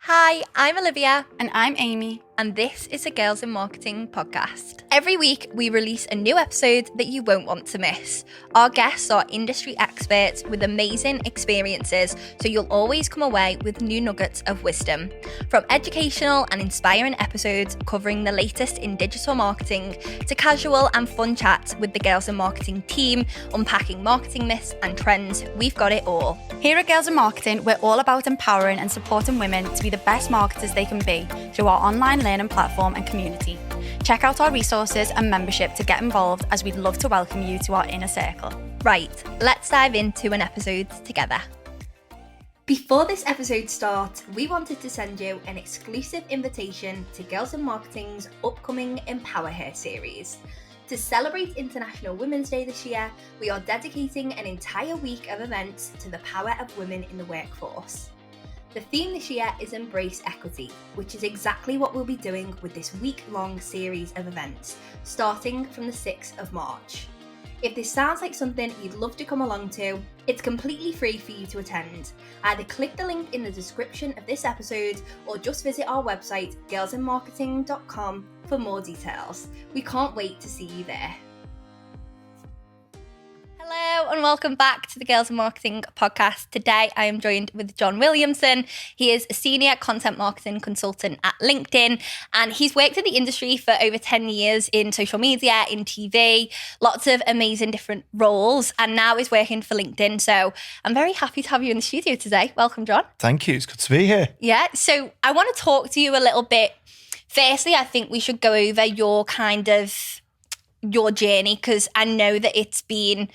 Hi, I'm Olivia. And I'm Amy. And this is a Girls in Marketing podcast. Every week, we release a new episode that you won't want to miss. Our guests are industry experts with amazing experiences, so you'll always come away with new nuggets of wisdom. From educational and inspiring episodes covering the latest in digital marketing to casual and fun chats with the Girls in Marketing team, unpacking marketing myths and trends, we've got it all. Here at Girls in Marketing, we're all about empowering and supporting women to be the best marketers they can be through our online learning platform and community. Check out our resources and membership to get involved, as we'd love to welcome you to our inner circle. Right, let's dive into an episode together. Before this episode starts, we wanted to send you an exclusive invitation to Girls in Marketing's upcoming EmpowerHER Series. To celebrate International Women's Day this year, we are dedicating an entire week of events to the power of women in the workforce. The theme this year is Embrace Equity, which is exactly what we'll be doing with this week-long series of events, starting from the 6th of March. If this sounds like something you'd love to come along to, it's completely free for you to attend. Either click the link in the description of this episode or just visit our website, girlsinmarketing.com, for more details. We can't wait to see you there. Hello and welcome back to the Girls in Marketing podcast. Today I am joined with John Williamson. He is a senior content marketing consultant at LinkedIn, and he's worked in the industry for over 10 years in social media, in TV, lots of amazing different roles, and now is working for LinkedIn. So I'm very happy to have you in the studio today. Welcome, John. Thank you. It's good to be here. Yeah, so I want to talk to you a little bit. Firstly, I think we should go over your journey, because I know that it's been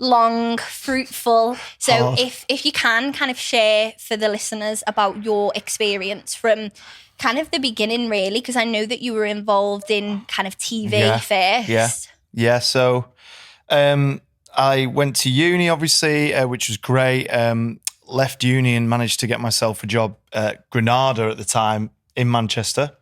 long, fruitful. So if you can kind of share for the listeners about your experience from kind of the beginning, really, because I know that you were involved in kind of TV first. Yeah. So I went to uni, obviously, which was great. Left uni and managed to get myself a job at Granada at the time in Manchester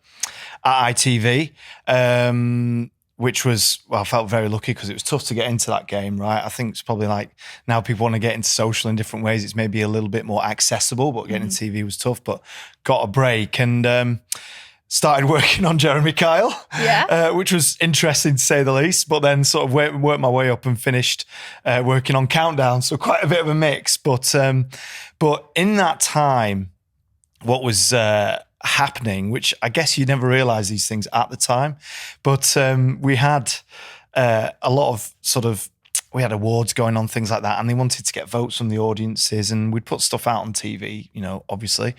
at ITV. Which was, well, I felt very lucky because it was tough to get into that game, right? I think it's probably like now people want to get into social in different ways. It's maybe a little bit more accessible, but getting into TV was tough, but got a break and started working on Jeremy Kyle, which was interesting to say the least, but then sort of worked my way up and finished working on Countdown. So quite a bit of a mix. But in that time, what was happening, which I guess you never realize these things at the time, but we had a lot of we had awards going on, things like that, and they wanted to get votes from the audiences, and we'd put stuff out on TV, obviously.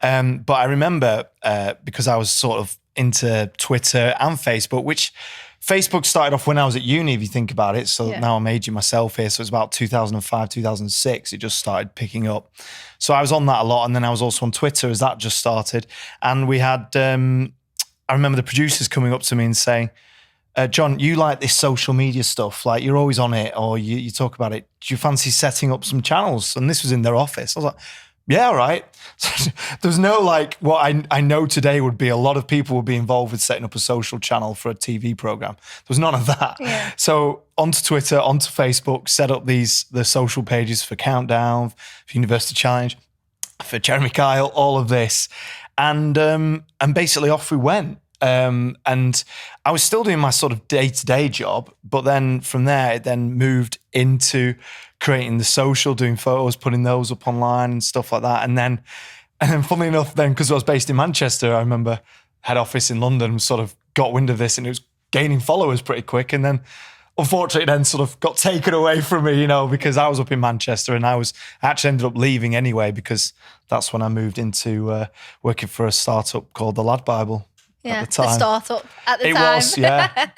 But I remember because I was sort of into Twitter and Facebook, which Facebook started off when I was at uni, if you think about it. So now I'm aging myself here. So it's about 2005, 2006. It just started picking up. So I was on that a lot. And then I was also on Twitter as that just started. And we had, I remember the producers coming up to me and saying, John, you like this social media stuff. Like you're always on it or you talk about it. Do you fancy setting up some channels? And this was in their office. I was like, yeah, right. So there's no what I know today would be a lot of people would be involved with setting up a social channel for a TV program. There was none of that. Yeah. So onto Twitter, onto Facebook, set up the social pages for Countdown, for University Challenge, for Jeremy Kyle, all of this. And basically off we went. And I was still doing my sort of day-to-day job, but then from there, it then moved into creating the social, doing photos, putting those up online and stuff like that. And then funnily enough, then because I was based in Manchester, I remember head office in London sort of got wind of this and it was gaining followers pretty quick. And then unfortunately then sort of got taken away from me, because I was up in Manchester and I actually ended up leaving anyway, because that's when I moved into working for a startup called The Lad Bible. Yeah, the startup at the time. It was,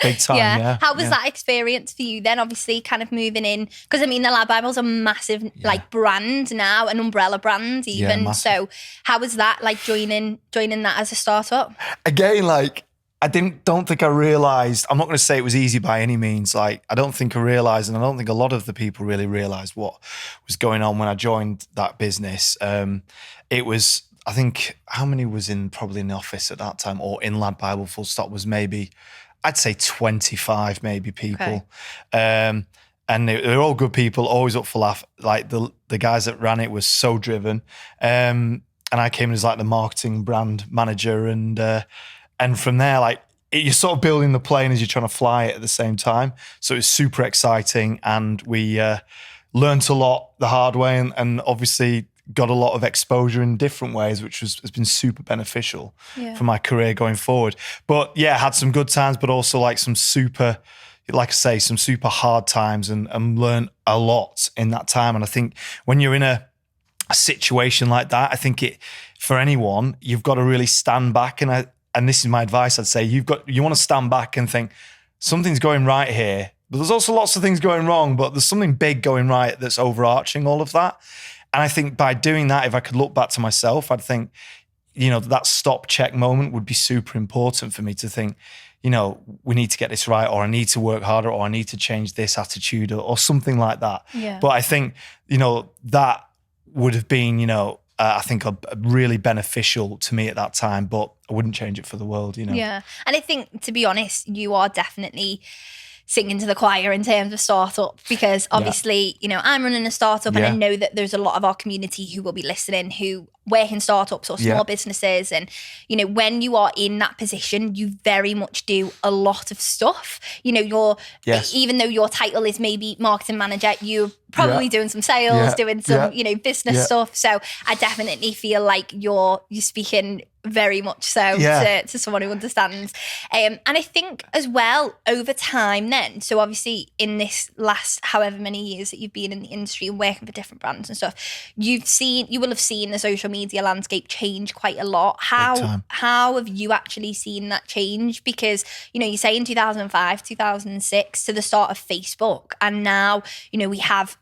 big time, yeah. How was that experience for you then, obviously, kind of moving in? Because, the Lad Bible's a massive, brand now, an umbrella brand even. Yeah, so how was that, joining that as a startup? Again, I don't think I realised, I'm not going to say it was easy by any means. I don't think I realised, and I don't think a lot of the people really realised what was going on when I joined that business. It was, I think, how many was probably in the office at that time or in Lad Bible full stop was maybe, I'd say 25 maybe people. Okay. And they're all good people, always up for laugh. The guys that ran it were so driven. I came in as like the marketing brand manager, and from there, like you're sort of building the plane as you're trying to fly it at the same time. So it was super exciting, and we learned a lot the hard way, and obviously got a lot of exposure in different ways, which has been super beneficial for my career going forward. But yeah, had some good times, but also like some super, like I say, some super hard times, and learned a lot in that time. And I think when you're in a situation like that, I think for anyone, you've got to really stand back. And this is my advice, I'd say, you want to stand back and think something's going right here, but there's also lots of things going wrong, but there's something big going right that's overarching all of that. And I think by doing that, if I could look back to myself, I'd think, that stop check moment would be super important for me to think, we need to get this right, or I need to work harder, or I need to change this attitude, or something like that. Yeah. But I think, that would have been, I think really beneficial to me at that time, but I wouldn't change it for the world, Yeah. And I think, to be honest, you are definitely singing to the choir in terms of startup, because obviously, I'm running a startup, and I know that there's a lot of our community who will be listening who work in startups or small businesses. And, when you are in that position, you very much do a lot of stuff. Even though your title is maybe marketing manager, you're probably doing some sales, doing some, business stuff. So I definitely feel like you're speaking very much so to someone who understands. And I think as well, over time then, so obviously in this last however many years that you've been in the industry and working for different brands and stuff, you will have seen the social media landscape change quite a lot. How have you actually seen that change? Because, you say in 2005, 2006 to the start of Facebook, and now, we have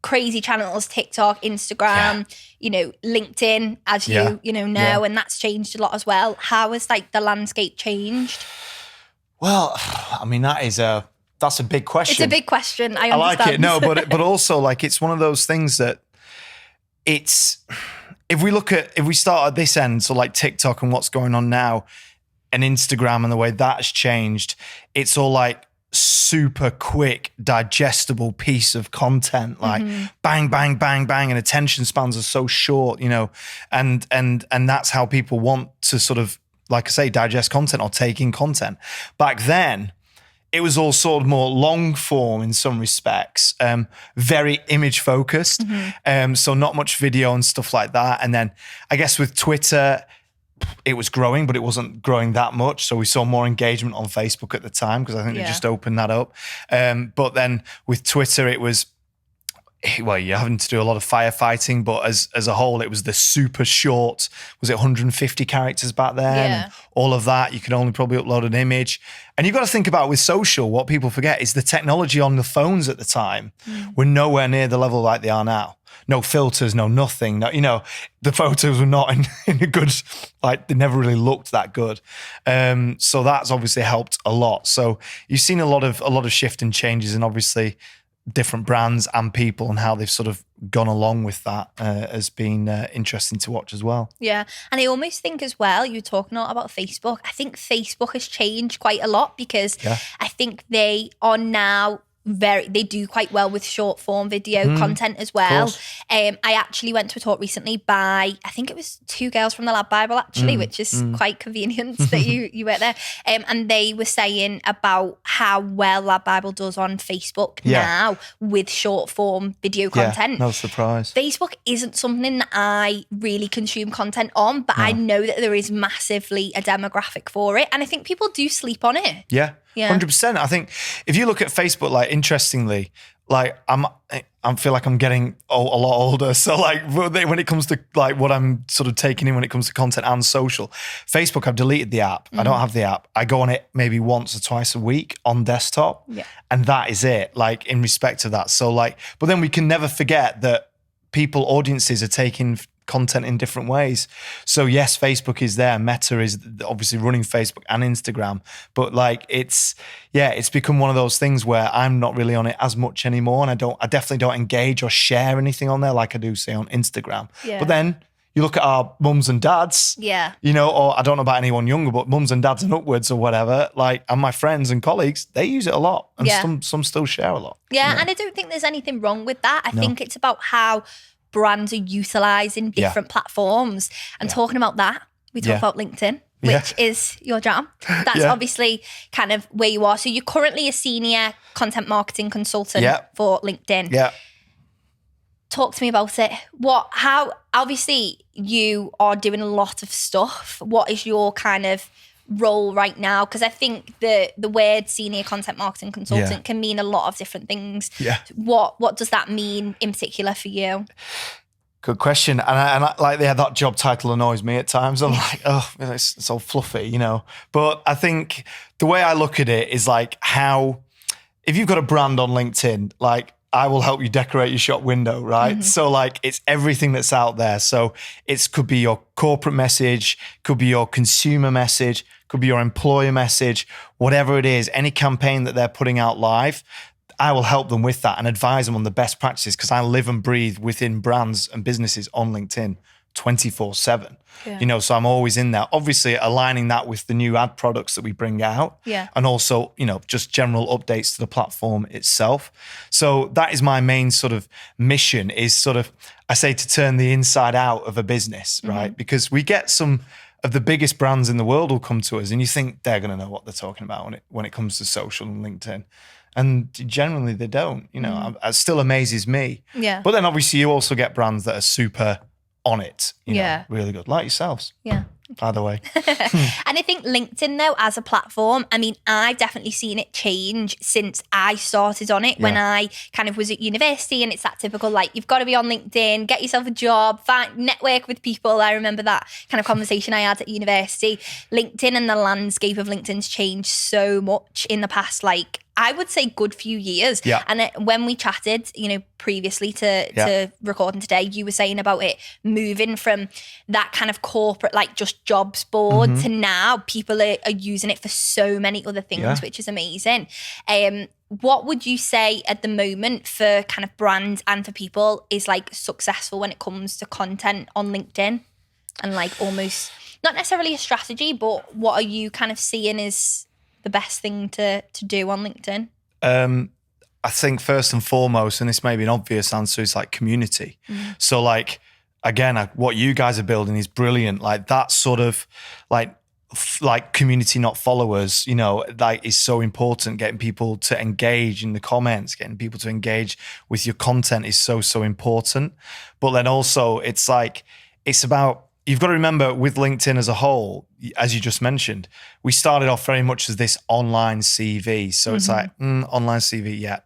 crazy channels, TikTok, Instagram, LinkedIn, as you know, and that's changed a lot as well. How has the landscape changed? Well, I mean, that's a big question. It's a big question. I understand. like it. No, but also it's one of those things that if we start at this end, so like TikTok and what's going on now, and Instagram and the way that's changed, it's all like super quick, digestible piece of content, like bang, bang, bang, bang, and attention spans are so short, and that's how people want to sort of, like I say, digest content or take in content. Back then, it was all sort of more long form in some respects, very image focused, so not much video and stuff like that. And then I guess with Twitter, it was growing, but it wasn't growing that much. So we saw more engagement on Facebook at the time, because I think they just opened that up. But then with Twitter, it was, well, you're having to do a lot of firefighting, but as a whole, it was the super short, was it 150 characters back then? Yeah. And all of that, you could only probably upload an image. And you've got to think about with social, what people forget is the technology on the phones at the time were nowhere near the level like they are now. No filters, no nothing. No, the photos were not in a good, they never really looked that good. So that's obviously helped a lot. So you've seen a lot of shift and changes, and obviously different brands and people and how they've sort of gone along with that has been interesting to watch as well. Yeah. And I almost think as well, you're talking a lot about Facebook. I think Facebook has changed quite a lot, because I think they are now they do quite well with short form video content as well. I actually went to a talk recently by, I think it was 2 girls from the Lab Bible actually, which is quite convenient that you were there. And they were saying about how well Lab Bible does on Facebook now with short form video content. No surprise. Facebook isn't something that I really consume content on, but I know that there is massively a demographic for it. And I think people do sleep on it. Yeah. 100%. I think if you look at Facebook, interestingly, I feel like I'm getting a lot older. So when it comes to what I'm sort of taking in when it comes to content and social, Facebook, I've deleted the app. I don't have the app. I go on it maybe once or twice a week on desktop, and that is it. In respect to that. So but then we can never forget that audiences are taking content in different ways. So yes, Facebook is there. Meta is obviously running Facebook and Instagram, but it's become one of those things where I'm not really on it as much anymore, and I definitely don't engage or share anything on there like I do say on Instagram. But then you look at our mums and dads, or I don't know about anyone younger, but mums and dads and upwards or whatever, and my friends and colleagues, they use it a lot, and some still share a lot. And I don't think there's anything wrong with that. I think it's about how brands are utilising different platforms. And talking about that, we talk about LinkedIn, which is your jam. That's obviously kind of where you are. So you're currently a senior content marketing consultant for LinkedIn. Yeah. Talk to me about it. How, obviously you are doing a lot of stuff. What is your kind of role right now? Because I think the word senior content marketing consultant can mean a lot of different things. Yeah. What does that mean in particular for you? Good question. And I like, that job title annoys me at times. I'm like, oh, it's all fluffy, you know. But I think the way I look at it is like if you've got a brand on LinkedIn, like I will help you decorate your shop window, right? Mm-hmm. So like it's everything that's out there. So it could be your corporate message, could be your consumer message, could be your employer message, whatever it is, any campaign that they're putting out live, I will help them with that and advise them on the best practices because I live and breathe within brands and businesses on LinkedIn 24/7. You know, so I'm always in there, obviously aligning that with the new ad products that we bring out and also, you know, just general updates to the platform itself. So that is my main sort of mission is sort of, I say to turn the inside out of a business, right? Because we get some of the biggest brands in the world will come to us and you think they're going to know what they're talking about when it comes to social and LinkedIn. And generally they don't, you know, it still amazes me. Yeah. But then obviously you also get brands that are super on it, you know, really good, like yourselves. Yeah. By the way. And I think LinkedIn though, as a platform, I mean, I've definitely seen it change since I started on it when I kind of was at university, and it's that typical, like, you've got to be on LinkedIn, get yourself a job, network with people. I remember that kind of conversation I had at university. LinkedIn and the landscape of LinkedIn's changed so much in the past, like, I would say good few years. Yeah. And when we chatted, you know, previously to recording today, you were saying about it moving from that kind of corporate, like just jobs board to now people are using it for so many other things, which is amazing. What would you say at the moment for kind of brands and for people is like successful when it comes to content on LinkedIn and like almost not necessarily a strategy, but what are you kind of seeing is the best thing to do on LinkedIn? I think first and foremost, and this may be an obvious answer, is like community. So like, again, what you guys are building is brilliant. Like that sort of like community, not followers, you know, like is so important. Getting people to engage in the comments, getting people to engage with your content is so important. But then also it's like, it's about, you've got to remember with LinkedIn as a whole, as you just mentioned, we started off very much as this online CV. So it's like, online CV,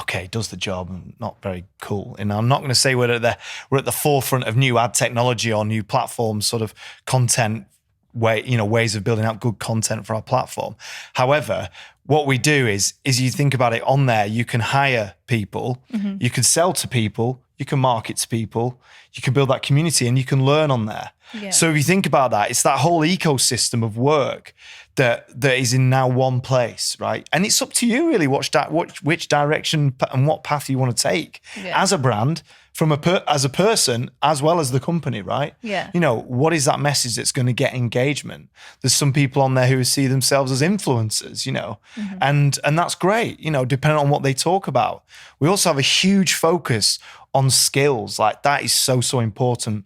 okay, does the job, not very cool. And I'm not going to say we're at the forefront of new ad technology or new platform sort of content ways of building out good content for our platform. However, what we do is you think about it on there, you can hire people, you can sell to people, you can market to people, you can build that community and you can learn on there. Yeah. So if you think about that, it's that whole ecosystem of work that is in now one place, right? And it's up to you really which direction and what path you want to take as a brand, as a person, as well as the company, right? Yeah. You know, what is that message that's going to get engagement? There's some people on there who see themselves as influencers, you know, and that's great, you know, depending on what they talk about. We also have a huge focus on skills. Like that is so important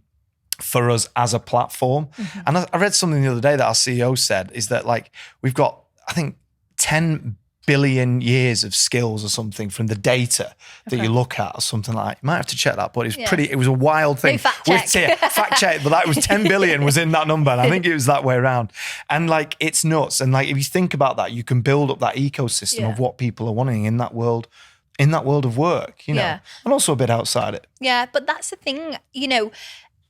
for us as a platform. And I read something the other day that our CEO said is that like we've got, I think, 10 billion years of skills or something from the data that you look at or something like. You might have to check that, but it was a wild thing. Fact check. Fact check, but that was 10 billion was in that number. And I think it was that way around. And like, it's nuts. And like, if you think about that, you can build up that ecosystem of what people are wanting in that world of work, you know, and also a bit outside it. Yeah, but that's the thing, you know,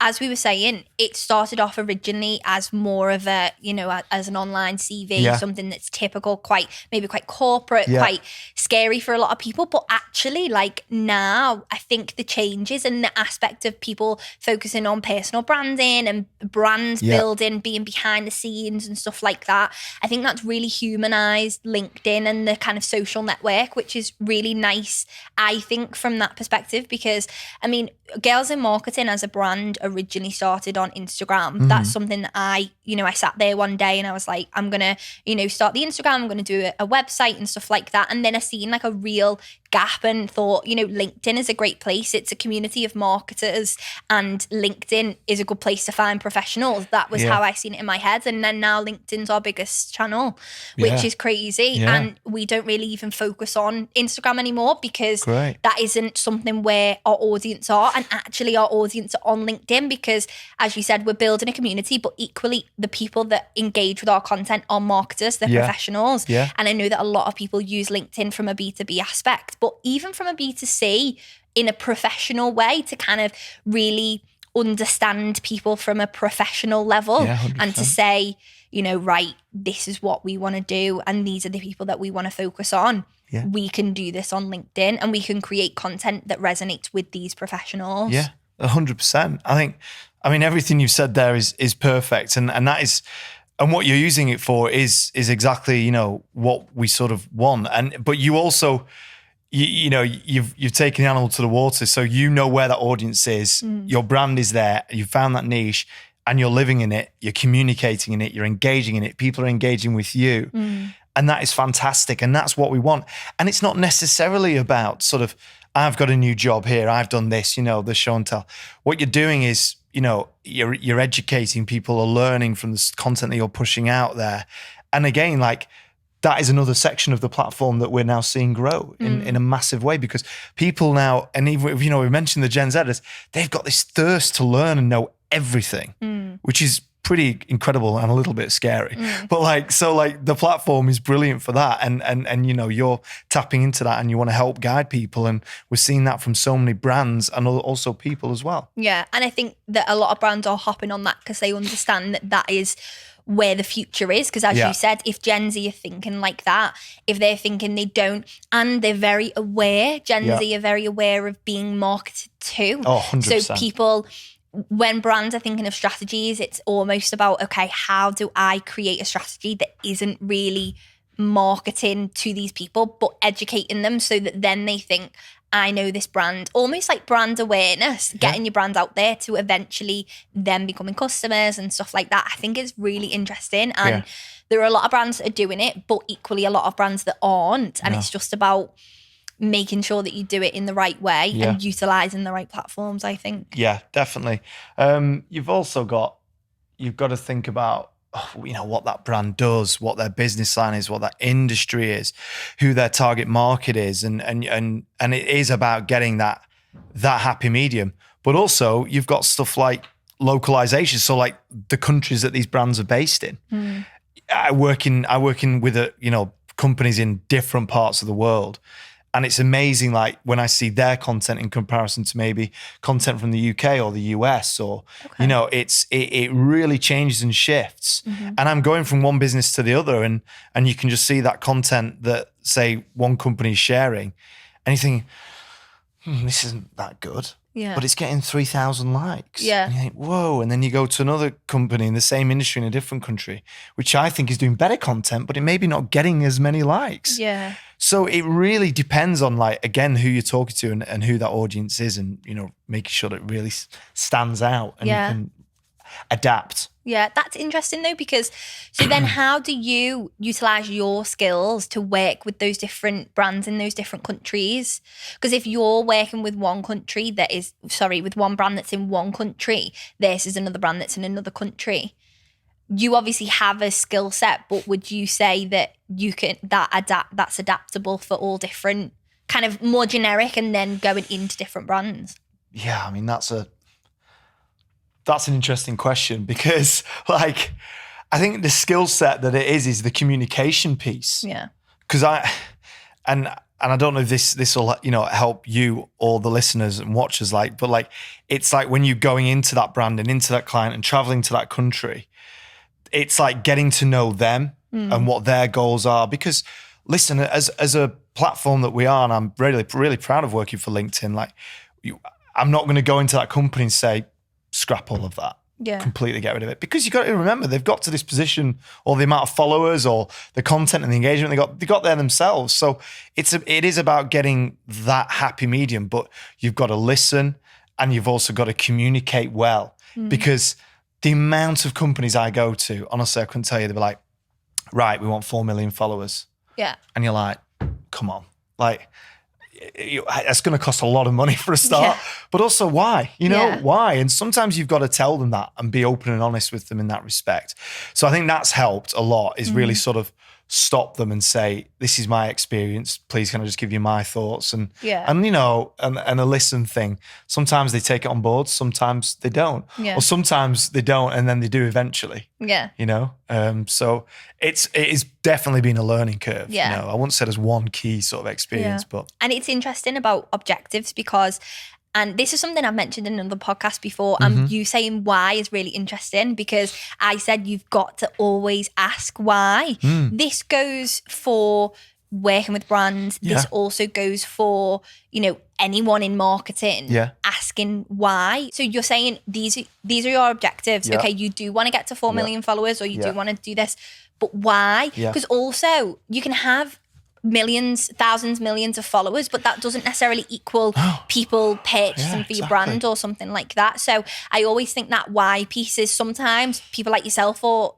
as we were saying, it started off originally as more of a, you know, as an online CV, something that's typical, maybe quite corporate, quite scary for a lot of people. But actually, like now, I think the changes and the aspect of people focusing on personal branding and brands building, being behind the scenes and stuff like that, I think that's really humanized LinkedIn and the kind of social network, which is really nice, I think, from that perspective. Because, I mean, Girls in Marketing as a brand originally started on Instagram. That's something that I sat there one day and I was like, I'm going to, start the Instagram, I'm going to do a website and stuff like that. And then I seen like a real gap and thought, LinkedIn is a great place. It's a community of marketers, and LinkedIn is a good place to find professionals. That was how I seen it in my head. And then now LinkedIn's our biggest channel, which is crazy. Yeah. And we don't really even focus on Instagram anymore because Great. that isn't something where our audience are. And actually our audience are on LinkedIn because, as you said, we're building a community, but equally the people that engage with our content are marketers, they're professionals. Yeah. And I know that a lot of people use LinkedIn from a B2B aspect, but even from a B2C in a professional way to kind of really understand people from a professional level and to say, right, this is what we want to do and these are the people that we want to focus on. Yeah. We can do this on LinkedIn and we can create content that resonates with these professionals. Yeah, 100%. I mean, everything you've said there is perfect. And that is, and what you're using it for is exactly, what we sort of want. But you also, you've taken the animal to the water. So where that audience is, your brand is there, you found that niche and you're living in it, you're communicating in it, you're engaging in it, people are engaging with you. And that is fantastic. And that's what we want. And it's not necessarily about sort of, I've got a new job here, I've done this, the show and tell. What you're doing is, you're educating people or learning from the content that you're pushing out there. And again, that is another section of the platform that we're now seeing grow in a massive way because people now, and even, we mentioned the Gen Zers, they've got this thirst to learn and know everything, which is pretty incredible and a little bit scary. But the platform is brilliant for that. And you're tapping into that and you want to help guide people. And we're seeing that from so many brands and also people as well. Yeah. And I think that a lot of brands are hopping on that because they understand that is where the future is. Because as you said, if Gen Z are thinking like that, if they're thinking they don't, and they're very aware, Gen Z are very aware of being marketed to. Oh, 100%. So people, when brands are thinking of strategies, it's almost about, okay, how do I create a strategy that isn't really marketing to these people, but educating them so that then they think, I know this brand, almost like brand awareness, getting your brand out there to eventually them becoming customers and stuff like that. I think it's really interesting. And there are a lot of brands that are doing it, but equally a lot of brands that aren't. And it's just about making sure that you do it in the right way and utilizing the right platforms, I think. Yeah, definitely. You've got to think about, what that brand does, what their business line is, what that industry is, who their target market is. And it is about getting that happy medium. But also you've got stuff like localization. So like the countries that these brands are based in. I work in with companies in different parts of the world. And it's amazing, when I see their content in comparison to maybe content from the UK or the US, or it really changes and shifts. And I'm going from one business to the other, and you can just see that content that, say, one company is sharing, and you think, this isn't that good. Yeah. But it's getting 3,000 likes. Yeah. And you think, whoa. And then you go to another company in the same industry in a different country, which I think is doing better content, but it may be not getting as many likes. Yeah. So it really depends on, again, who you're talking to and who that audience is, and, making sure that it really stands out and you can adapt. Yeah, that's interesting though, because so then how do you utilize your skills to work with those different brands in those different countries? Because if you're working with one country with one brand that's in one country versus another brand that's in another country, you obviously have a skill set, but would you say that that's adaptable for all different, kind of more generic and then going into different brands? Yeah, I mean, that's an interesting question because, I think the skill set that it is the communication piece. Yeah. Because I don't know if this will help you or the listeners and watchers, but it's like when you're going into that brand and into that client and traveling to that country, it's like getting to know them and what their goals are. Because listen, as a platform that we are, and I'm really, really proud of working for LinkedIn, I'm not going to go into that company and say, scrap all of that. Yeah. Completely get rid of it. Because you got to remember, they've got to this position, or the amount of followers or the content and the engagement they got there themselves. So it is about getting that happy medium, but you've got to listen and you've also got to communicate well. Because the amount of companies I go to, honestly, I couldn't tell you, they'd be like, right, we want 4 million followers. Yeah. And you're like, come on. it's going to cost a lot of money for a start, but also why, why? And sometimes you've got to tell them that and be open and honest with them in that respect. So I think that's helped a lot, is really sort of stop them and say, this is my experience. Please, can I just give you my thoughts? And a listen thing. Sometimes they take it on board. Sometimes they don't. Yeah. Or sometimes they don't, and then they do eventually. Yeah. So it is definitely been a learning curve. Yeah. I wouldn't say there's one key sort of experience, but. And it's interesting about objectives because, and this is something I've mentioned in another podcast before, and you saying why is really interesting, because I said you've got to always ask why. This goes for working with brands. This also goes for, anyone in marketing, asking why. So you're saying these are your objectives. Yeah. Okay, you do want to get to 4 million followers, or you do want to do this, but why? Because also you can have millions, thousands, millions of followers, but that doesn't necessarily equal people purchasing for your brand or something like that. So I always think that why piece is sometimes people like yourself or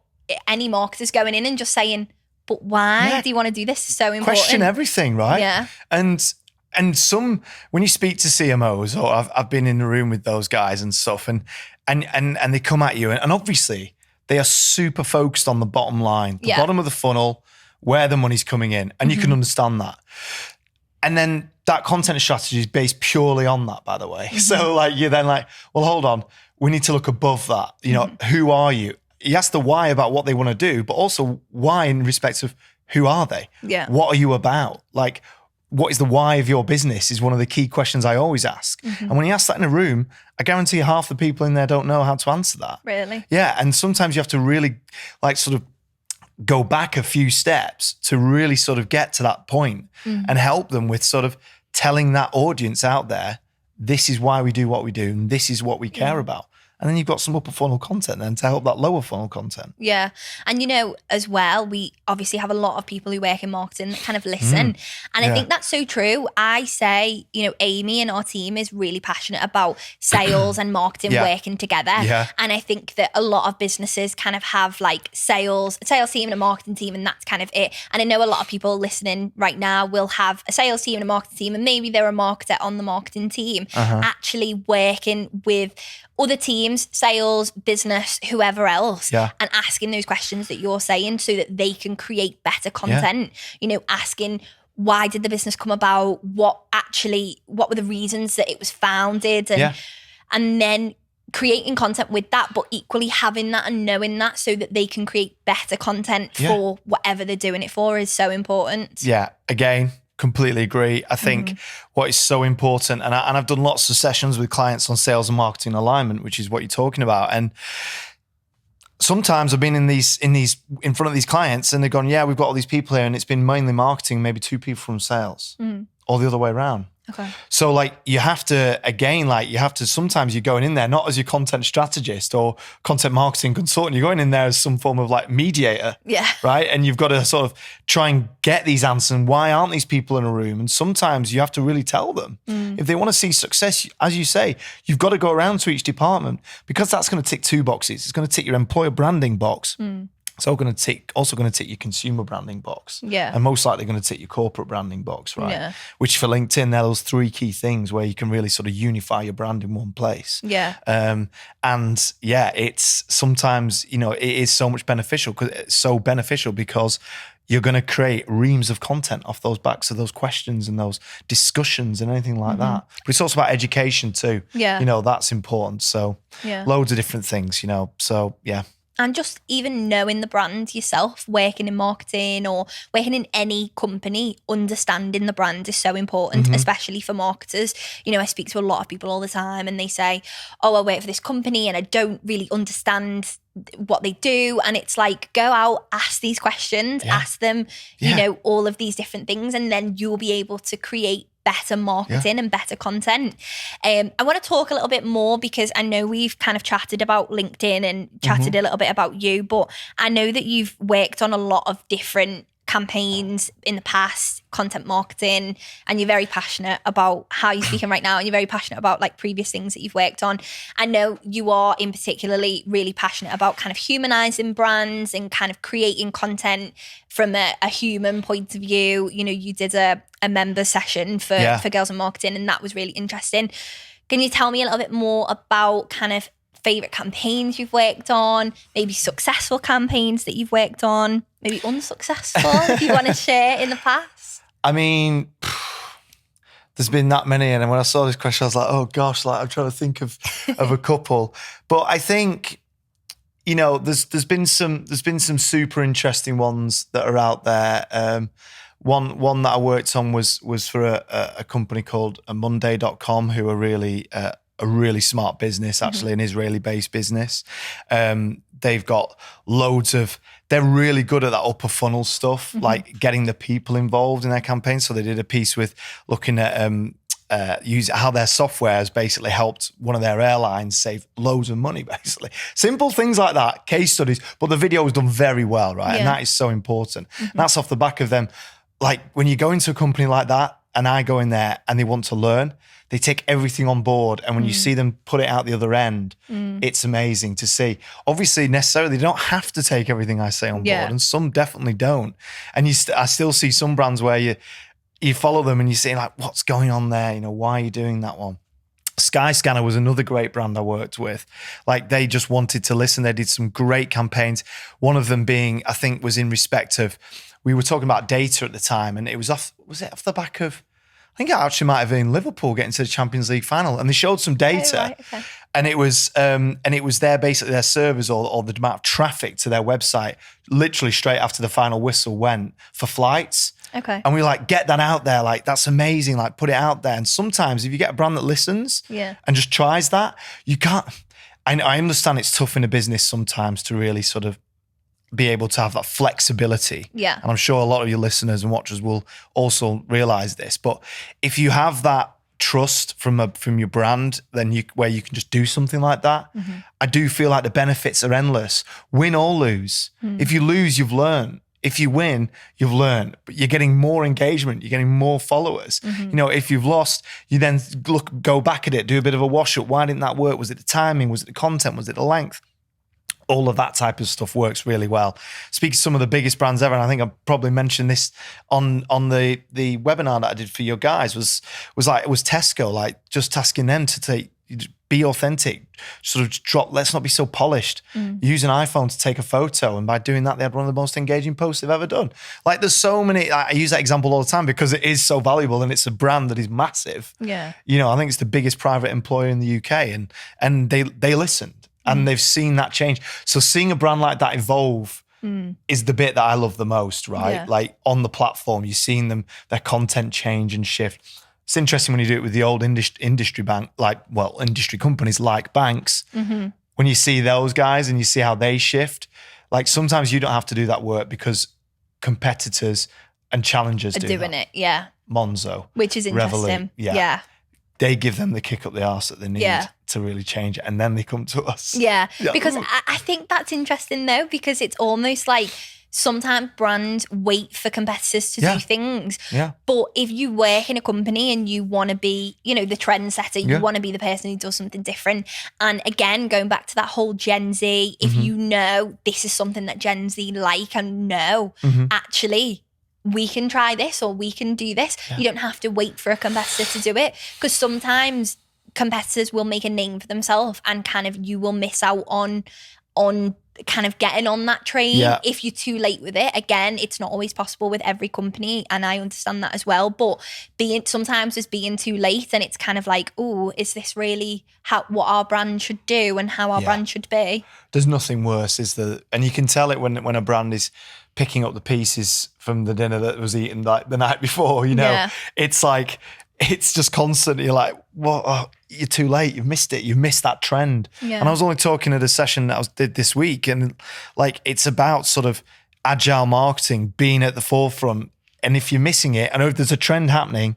any marketers going in and just saying, but why do you want to do this? Is so important. Question everything, right? Yeah. And some, when you speak to CMOs, or I've been in the room with those guys and stuff, and they come at you, and obviously they are super focused on the bottom line, the bottom of the funnel, where the money's coming in, and you can understand that. And then that content strategy is based purely on that, by the way. So you're then like, well, hold on, we need to look above that. Who are you? You ask the why about what they want to do, but also why in respect of who are they? Yeah. What are you about? What is the why of your business is one of the key questions I always ask. And when you ask that in a room, I guarantee half the people in there don't know how to answer that. Really? Yeah. And sometimes you have to really sort of go back a few steps to really sort of get to that point and help them with sort of telling that audience out there, this is why we do what we do and this is what we care about. And then you've got some upper funnel content then to help that lower funnel content. Yeah. And as well, we obviously have a lot of people who work in marketing that kind of listen. And I think that's so true. I say, Amy and our team is really passionate about sales and marketing working together. Yeah. And I think that a lot of businesses kind of have a sales team and a marketing team, and that's kind of it. And I know a lot of people listening right now will have a sales team and a marketing team, and maybe they're a marketer on the marketing team actually working with other teams, sales, business, whoever else, and asking those questions that you're saying so that they can create better content, asking why did the business come about, what were the reasons that it was founded, and then creating content with that, but equally having that and knowing that so that they can create better content for whatever they're doing it for is so important. Yeah, again, completely agree. I think what is so important, and I've done lots of sessions with clients on sales and marketing alignment, which is what you're talking about. And sometimes I've been in front of these clients, and they've gone, "Yeah, we've got all these people here, and it's been mainly marketing, maybe 2 people from sales, or the other way around." Okay. So you have to, sometimes you're going in there not as your content strategist or content marketing consultant, you're going in there as some form of mediator. Yeah. Right. And you've got to sort of try and get these answers. And why aren't these people in a room? And sometimes you have to really tell them if they want to see success, as you say, you've got to go around to each department, because that's going to tick 2 boxes. It's going to tick your employer branding box. It's also going to tick your consumer branding box. Yeah. And most likely going to tick your corporate branding box, right? Yeah. Which for LinkedIn, there are those 3 key things where you can really sort of unify your brand in one place. Yeah. It's sometimes, it is so much beneficial, because you're going to create reams of content off those backs of those questions and those discussions and anything like that. But it's also about education too. Yeah. That's important. So loads of different things, so yeah. And just even knowing the brand yourself, working in marketing or working in any company, understanding the brand is so important, especially for marketers. I speak to a lot of people all the time and they say, oh, I work for this company and I don't really understand what they do. And it's go out, ask these questions, ask them, all of these different things, and then you'll be able to create better marketing and better content. I want to talk a little bit more, because I know we've kind of chatted about LinkedIn and chatted a little bit about you, but I know that you've worked on a lot of different campaigns in the past content marketing, and you're very passionate about how you're speaking right now, and you're very passionate about like previous things that you've worked on. I know you are in particularly really passionate about kind of humanizing brands and kind of creating content from a human point of view. You know, you did a member session for Girls in Marketing, and that was really interesting. Can you tell me a little bit more about kind of favorite campaigns you've worked on, maybe successful campaigns that you've worked on, maybe unsuccessful if you want to share in the past? I mean, there's been that many, and when I saw this question, I was like, oh gosh, like I'm trying to think of a couple. But I think, you know, there's been some super interesting ones that are out there. One that I worked on was for a company called Monday.com, who are really a really smart business, actually, an Israeli-based business. They've got they're really good at that upper funnel stuff, like getting the people involved in their campaigns. So they did a piece with looking at how their software has basically helped one of their airlines save loads of money, basically. Simple things like that, case studies, but the video was done very well, right? And that is so important. And that's off the back of them. Like when you go into a company like that, and I go in there and they want to learn, they take everything on board. And when you see them put it out the other end, it's amazing to see. Obviously, necessarily, they don't have to take everything I say on board, and some definitely don't. And I still see some brands where you follow them and you see like, what's going on there? You know, why are you doing that one? Skyscanner was another great brand I worked with. Like they just wanted to listen. They did some great campaigns. One of them being, I think, was in respect of, we were talking about data at the time, and it was off the back of, I think it actually might have been Liverpool getting to the Champions League final, and they showed some data, right, okay. and it was basically their servers or the amount of traffic to their website, literally straight after the final whistle went for flights. Okay. And we like, get that out there, like that's amazing, like put it out there. And sometimes if you get a brand that listens and just tries that, you can't. I understand it's tough in a business sometimes to really sort of be able to have that flexibility. Yeah. And I'm sure a lot of your listeners and watchers will also realize this. But if you have that trust from your brand, then where you can just do something like that, I do feel like the benefits are endless. Win or lose. If you lose, you've learned. If you win, you've learned, but you're getting more engagement, you're getting more followers. You know, if you've lost, you then go back at it, do a bit of a wash up. Why didn't that work? Was it the timing? Was it the content? Was it the length? All of that type of stuff works really well. Speaking to some of the biggest brands ever, and I think I probably mentioned this on the webinar that I did for your guys, was Tesco, like just asking them to be authentic, sort of drop, let's not be so polished. Use an iPhone to take a photo, and by doing that, they had one of the most engaging posts they've ever done. Like there's so many, I use that example all the time because it is so valuable and it's a brand that is massive. Yeah. You know, I think it's the biggest private employer in the UK, and they listened. And they've seen that change. So seeing a brand like that evolve is the bit that I love the most, right? Yeah. Like on the platform, you're seeing their content change and shift. It's interesting when you do it with the old industry industry companies like banks. When you see those guys and you see how they shift, like sometimes you don't have to do that work because competitors and challengers do doing that. it, yeah. Monzo, Which is interesting. Revolut, yeah. They give them the kick up the arse that they need to really change it, and then they come to us. Yeah, because I think that's interesting though, because it's almost like sometimes brands wait for competitors to do things. Yeah. But if you work in a company and you want to be, you know, the trendsetter, you want to be the person who does something different. And again, going back to that whole Gen Z, if you know this is something that Gen Z like and know, actually, we can try this or we can do this. You don't have to wait for a competitor to do it, because sometimes competitors will make a name for themselves and kind of you will miss out on kind of getting on that train if you're too late with it. Again, it's not always possible with every company, and I understand that as well, but sometimes it's being too late, and it's kind of like, oh, is this really what our brand should do and how our brand should be? There's nothing worse, is there? And you can tell it when a brand is picking up the pieces from the dinner that was eaten like the night before, you know. It's like, it's just constant. You're like, what? Oh, you're too late. You've missed it. You've missed that trend. Yeah. And I was only talking at a session that I did this week, and like, it's about sort of agile marketing, being at the forefront. And if you're missing it, and if there's a trend happening,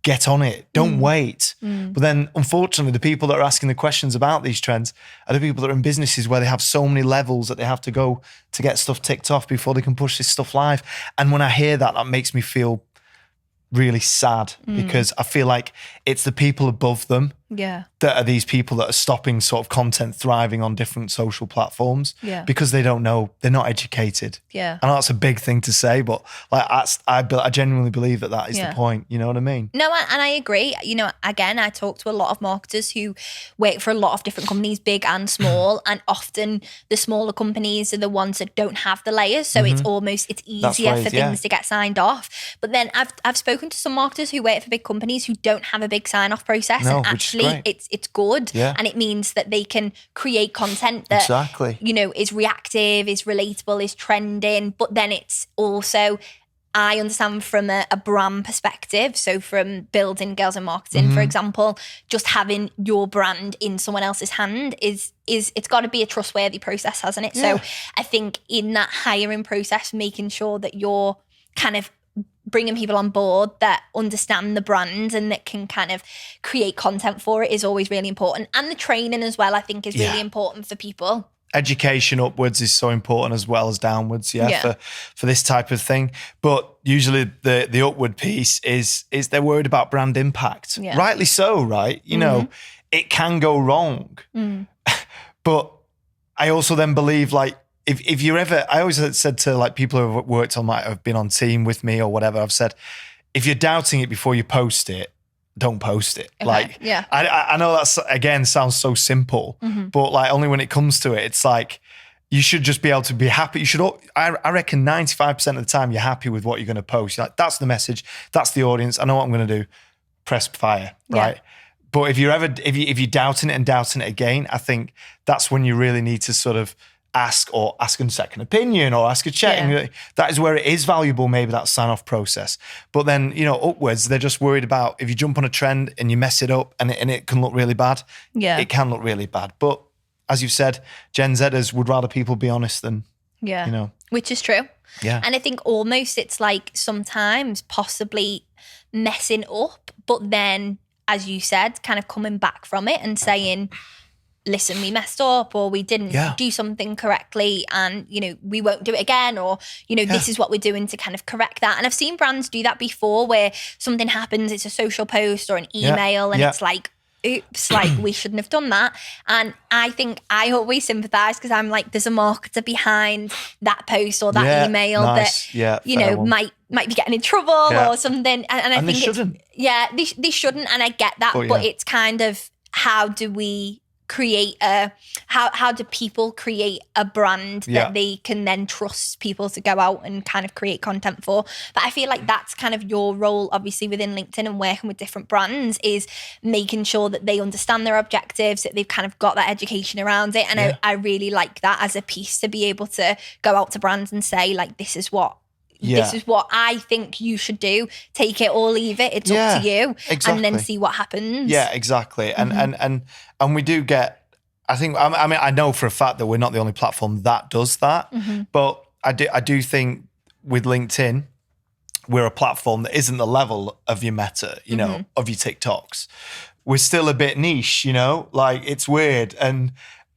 get on it. Don't wait. But then, unfortunately, the people that are asking the questions about these trends are the people that are in businesses where they have so many levels that they have to go to get stuff ticked off before they can push this stuff live. And when I hear that, that makes me feel really sad because I feel like it's the people above them that are these people that are stopping sort of content thriving on different social platforms because they don't know, they're not educated. Yeah. I know that's a big thing to say, but like I genuinely believe that is the point. You know what I mean? No, and I agree. You know, again, I talk to a lot of marketers who work for a lot of different companies, big and small, and often the smaller companies are the ones that don't have the layers. So it's easier for things to get signed off. But then I've spoken to some marketers who work for big companies who don't have a big sign-off process, and actually it's good, and it means that they can create content that you know is reactive, is relatable, is trending. But then it's also, I understand from a brand perspective, so from building Girls in Marketing, for example, just having your brand in someone else's hand is it's got to be a trustworthy process, hasn't it? So I think in that hiring process, making sure that you're kind of bringing people on board that understand the brand and that can kind of create content for it is always really important. And the training as well, I think, is really important for people. Education upwards is so important as well as downwards, for this type of thing. But usually the upward piece is they're worried about brand impact. Rightly so, right? You know, it can go wrong. But I also then believe, like, if you're ever, I always said to like people who have worked on, have been on team with me or whatever, I've said, if you're doubting it before you post it, don't post it. Okay. Like, I know that's, again, sounds so simple, but like only when it comes to it, it's like, you should just be able to be happy. You should, I reckon 95% of the time you're happy with what you're going to post. You're like, that's the message. That's the audience. I know what I'm going to do. Press fire, right? But if you're doubting it and doubting it again, I think that's when you really need to sort of ask a second opinion or ask a check. That is where it is valuable, maybe that sign-off process. But then, you know, upwards, they're just worried about if you jump on a trend and you mess it up and it can look really bad. It can look really bad. But as you've said, Gen Zers would rather people be honest than, you know. Which is true. Yeah. And I think almost it's like sometimes possibly messing up, but then, as you said, kind of coming back from it and saying, listen, we messed up, or we didn't do something correctly, and, you know, we won't do it again, or, you know, this is what we're doing to kind of correct that. And I've seen brands do that before, where something happens, it's a social post or an email, and it's like, oops, like we shouldn't have done that. And I think I always sympathise, because I'm like, there's a marketer behind that post or that email that, you know, might be getting in trouble or something. And I think they shouldn't. They shouldn't. And I get that, but it's kind of, how do we create how do people create a brand that they can then trust people to go out and kind of create content for? But I feel like that's kind of your role, obviously, within LinkedIn and working with different brands, is making sure that they understand their objectives, that they've kind of got that education around it. And I really like that as a piece, to be able to go out to brands and say, like, this is what I think you should do. Take it or leave it. It's up to you. Exactly. And then see what happens. Yeah, exactly. And we do get, I think, I mean, I know for a fact that we're not the only platform that does that, but I do think with LinkedIn, we're a platform that isn't the level of your Meta, you know, of your TikToks. We're still a bit niche, you know, like, it's weird.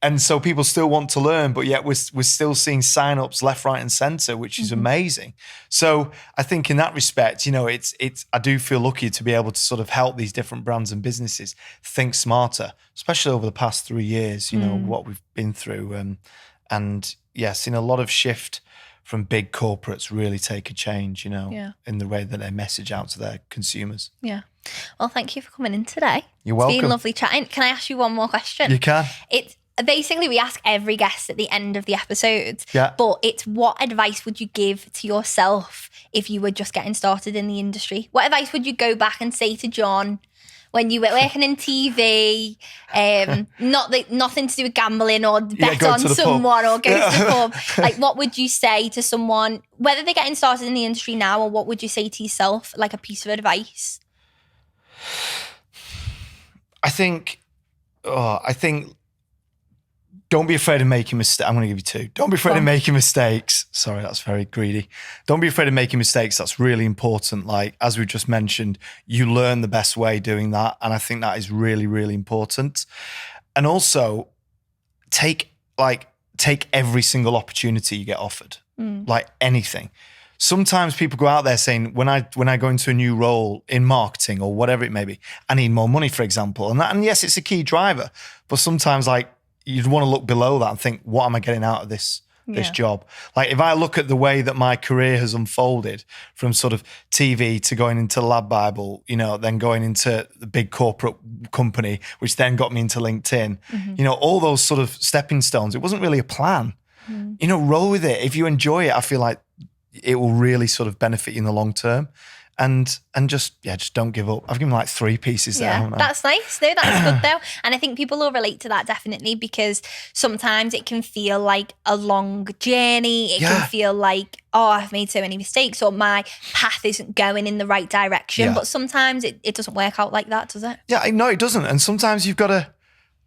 And so people still want to learn, but yet we're still seeing signups left, right, and center, which is amazing. So I think in that respect, you know, it's I do feel lucky to be able to sort of help these different brands and businesses think smarter, especially over the past 3 years. You know what we've been through, and seen a lot of shift from big corporates really take a change, you know, in the way that they message out to their consumers. Yeah. Well, thank you for coming in today. You're welcome. It's been lovely chatting. Can I ask you one more question? You can. It's basically, we ask every guest at the end of the episode, but it's, what advice would you give to yourself if you were just getting started in the industry? What advice would you go back and say to John when you were working in TV, nothing to do with gambling or bet on someone or go to the pub? Like, what would you say to someone, whether they're getting started in the industry now, or what would you say to yourself, like a piece of advice? I think don't be afraid of making mistakes. I'm going to give you 2. Don't be afraid of making mistakes. Sorry, that's very greedy. Don't be afraid of making mistakes. That's really important. Like, as we just mentioned, you learn the best way doing that. And I think that is really, really important. And also take every single opportunity you get offered, like anything. sometimes people go out there saying, when I go into a new role in marketing or whatever it may be, I need more money, for example. And yes, it's a key driver, but sometimes like you'd want to look below that and think, what am I getting out of this job? Like if I look at the way that my career has unfolded from sort of TV to going into Lab Bible, then going into the big corporate company, which then got me into LinkedIn, all those sort of stepping stones, it wasn't really a plan. Roll with it. If you enjoy it, I feel like it will really sort of benefit you in the long term. And just don't give up. I've given like 3 pieces there. Yeah, that's nice. No, that's good though. And I think people will relate to that definitely, because sometimes it can feel like a long journey. It can feel like, I've made so many mistakes, or my path isn't going in the right direction. Yeah. But sometimes it doesn't work out like that, does it? Yeah, no, it doesn't. And sometimes you've got to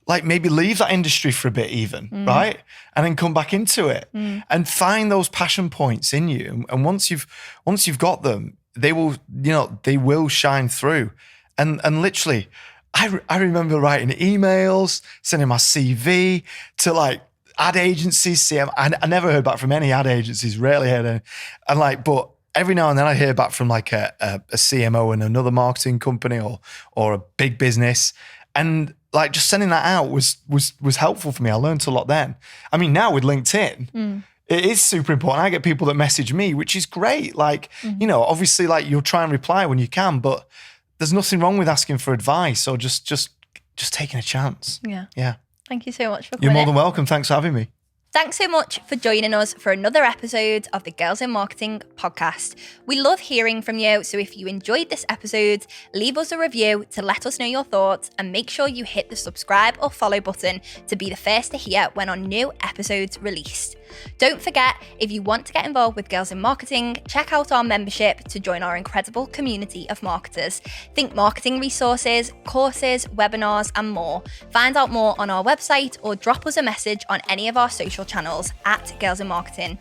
like maybe leave that industry for a bit even, right? And then come back into it and find those passion points in you. And once you've got them, they will shine through. And literally, I remember writing emails, sending my CV to like ad agencies. I never heard back from any ad agencies, rarely heard any. And like, but every now and then I hear back from like a CMO in another marketing company or a big business. And like just sending that out was helpful for me. I learned a lot then. I mean, now with LinkedIn, it is super important. I get people that message me, which is great. Like, obviously like you'll try and reply when you can, but there's nothing wrong with asking for advice or just taking a chance. Yeah. Yeah. Thank you so much for coming. You're more than welcome. Thanks for having me. Thanks so much for joining us for another episode of the Girls in Marketing podcast. We love hearing from you, so if you enjoyed this episode, leave us a review to let us know your thoughts, and make sure you hit the subscribe or follow button to be the first to hear when our new episodes released. Don't forget, if you want to get involved with Girls in Marketing, check out our membership to join our incredible community of marketers. Think marketing resources, courses, webinars, and more. Find out more on our website or drop us a message on any of our social channels @Girls in Marketing.